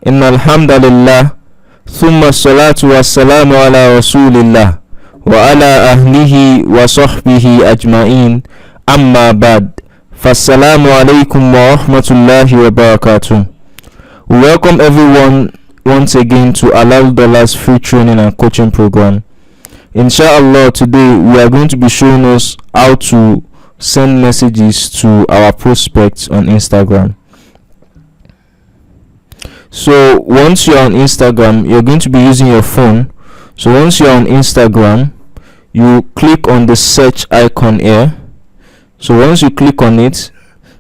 إن الحمد لله ثم الصلاة والسلام على رسول الله وعلى أهله وصحبه أجمعين أما بعد فالسلام عليكم warahmatullah wabarakatuh. Welcome everyone once again to Halal free training and coaching program. Inshallah, today we are going to be showing us how to send messages to our prospects on Instagram. So once you're on Instagram, you're going to be using your phone. So once you're on Instagram, you click on the search icon here. So once you click on it,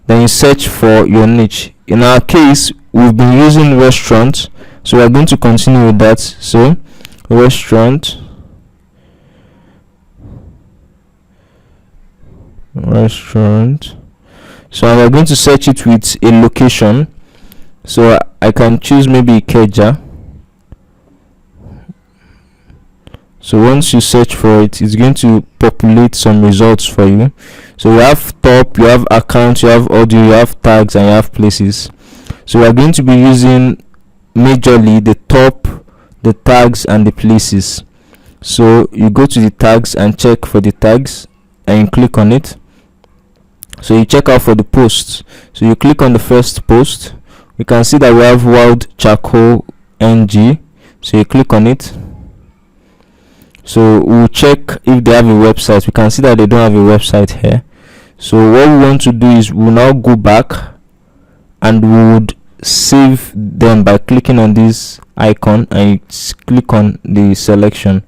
then you search for your niche. In our case, we've been using restaurant, so we're going to continue with that. So restaurant. So we're going to search it with a location. So I can choose maybe Ikeja. So once you search for it, it's going to populate some results for you. So you have top, you have account, you have audio, you have tags, and you have places. So we are going to be using majorly the top, the tags, and the places. So you go to the tags and check for the tags, and you click on it. So you check out for the posts. So you click on the first post. You can see that we have wild charcoal ng. So you click on it. So we'll check if they have a website. We can see that they don't have a website here. So what we want to do is we'll now go back and we would save them by clicking on this icon and click on the selection.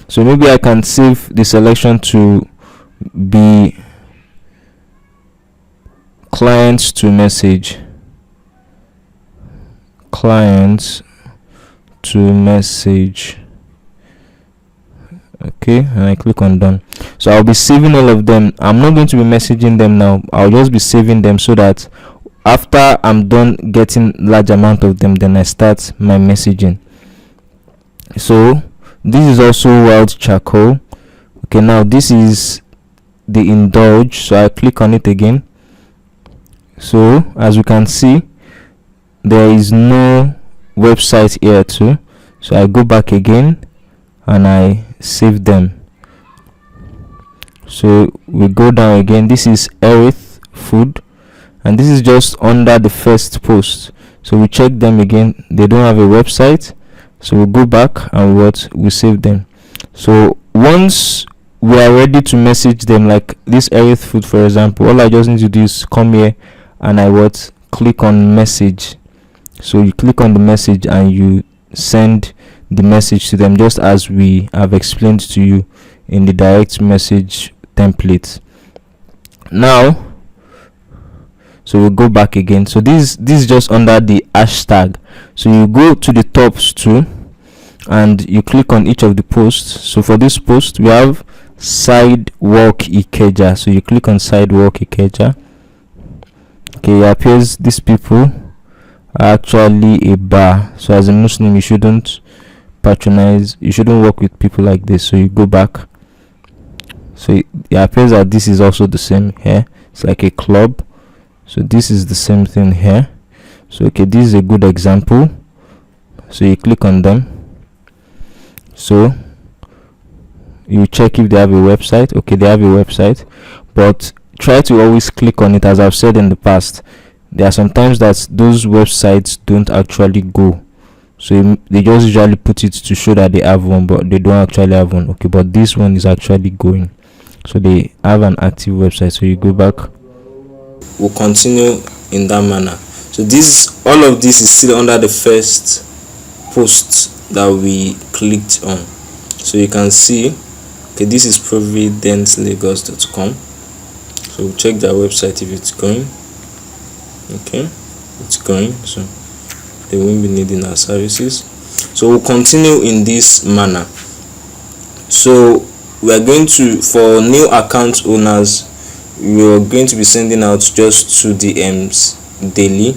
So maybe I can save the selection to be clients to message. Clients to message. Okay, and I click on done. So I'll be saving all of them. I'm not going to be messaging them now. I'll just be saving them so that after I'm done getting large amount of them, then I start my messaging. So this is also wild charcoal. Okay, now this is the indulge. So I click on it again. So as you can see, there is no website here too. So I go back again and I save them. So we go down again. This is Earth Food, and this is just under the first post. So we check them again. They don't have a website, so we go back and we save them. So once we are ready to message them, like this Earth Food for example, all I just need to do is come here and I click on message. So you click on the message and you send the message to them, just as we have explained to you in the direct message template. Now, so we go back again. So this is just under the hashtag. So you go to the tops too and you click on each of the posts. So for this post we have sidewalk Ikeja. So you click on sidewalk Ikeja. Okay, it appears these people are actually a bar. So as a Muslim, you shouldn't patronize, you shouldn't work with people like this. So you go back. So it appears that this is also the same here. It's like a club. So this is the same thing here. So okay, this is a good example. So you click on them. So you check if they have a website. Okay, they have a website, but try to always click on it. As I've said in the past, there are sometimes that those websites don't actually go. So they just usually put it to show that they have one, but they don't actually have one. Okay, but this one is actually going. So they have an active website. So you go back. We'll continue in that manner. So this, all of this is still under the first post that we clicked on. So you can see, okay, this is providencelagos.com. So we'll check their website if it's going. Okay, it's going. So they won't be needing our services. So we'll continue in this manner. So we are going to, for new account owners, we are going to be sending out just 2 DMs daily.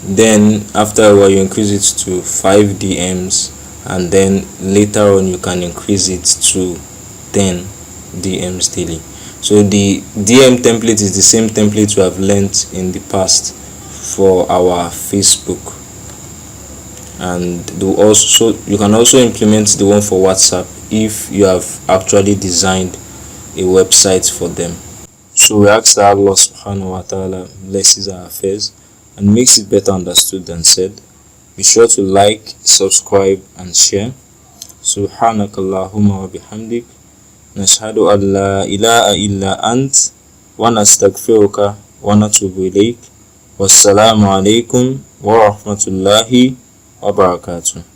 Then after a while you increase it to 5 DMs, and then later on you can increase it to 10 DMs daily. So the DM template is the same template we have learnt in the past for our Facebook. and you can also implement the one for WhatsApp if you have actually designed a website for them. So we ask that Allah subhanahu wa ta'ala blesses our affairs and makes it better understood than said. Be sure to like, subscribe and share. Subhanakallahumma wa bihamdik, nashhadu an la ilaha illa ant, wa nastaghfiruka wa natubu ilayk. Wassalamu alaykum wa rahmatullahi wa barakatuh.